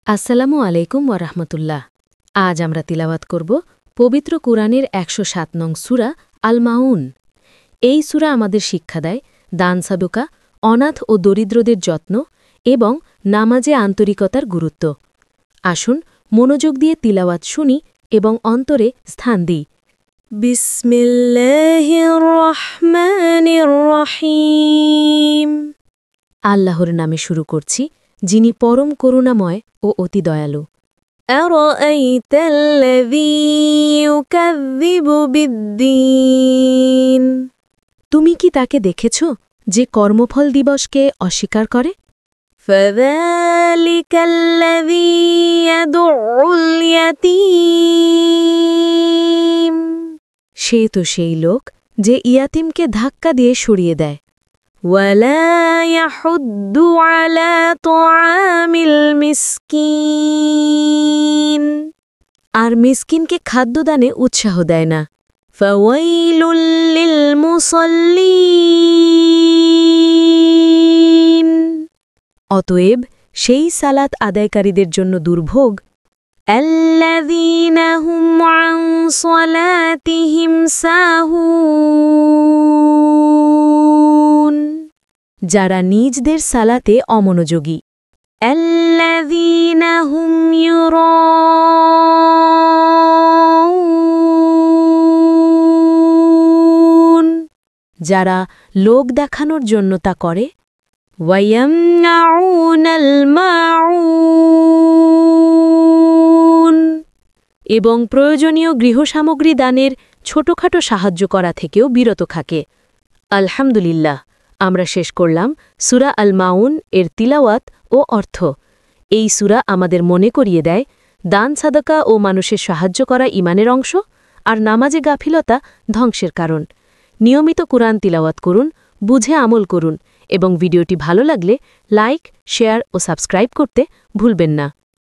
আসসালামু আলাইকুম ওয়ারাহমাতুল্লাহ। আজ আমরা তিলাওয়াত করব পবিত্র কুরআনের ১০৭ নং সূরা আল মাউন। এই সূরা আমাদের শিক্ষা দেয় দান সাদকা, অনাথ ও দরিদ্রদের যত্ন এবং নামাজে আন্তরিকতার গুরুত্ব। আসুন মনোযোগ দিয়ে তিলাওয়াত শুনি এবং অন্তরে স্থান দিই। বিসমিল্লাহির রহমানির রহিম। আল্লাহর নামে শুরু করছি, যিনি পরম করুণাময় ও অতি দয়ালু। তুমি কি তাকে দেখেছ যে কর্মফল দিবসকে অস্বীকার করে? সে তো সেই লোক যে ইয়াতিমকে ধাক্কা দিয়ে সরিয়ে দেয়। ولا يحض على طعام المسكين আর মিসকিনকে খাদ্যদানে উৎসাহ দেয় না। فويل للمصلين অতএব সেই সালাত আদায়কারীদের জন্য দুর্ভোগ। الذين هم عن صلاتهم ساهون যারা নিজদের সালাতে অমনোযোগী। الذين هم يراءون যারা লোক দেখানোর জন্য তা করে। ويمنعون الماعون এবং প্রয়োজনীয় গৃহসামগ্রী দানের ছোটখাটো সাহায্য করা থেকেও বিরত থাকে। আলহামদুলিল্লাহ, আমরা শেষ করলাম সূরা আল মাউন এর তিলাওয়াত ও অর্থ। এই সূরা আমাদের মনে করিয়ে দেয় দান সাদাকা ও মানুষের সাহায্য করা ঈমানের অংশ, আর নামাজে গাফিলতা ধ্বংসের কারণ। নিয়মিত কুরআন তিলাওয়াত করুন, বুঝে আমল করুন এবং ভিডিওটি ভালো লাগলে লাইক, শেয়ার ও সাবস্ক্রাইব করতে ভুলবেন না।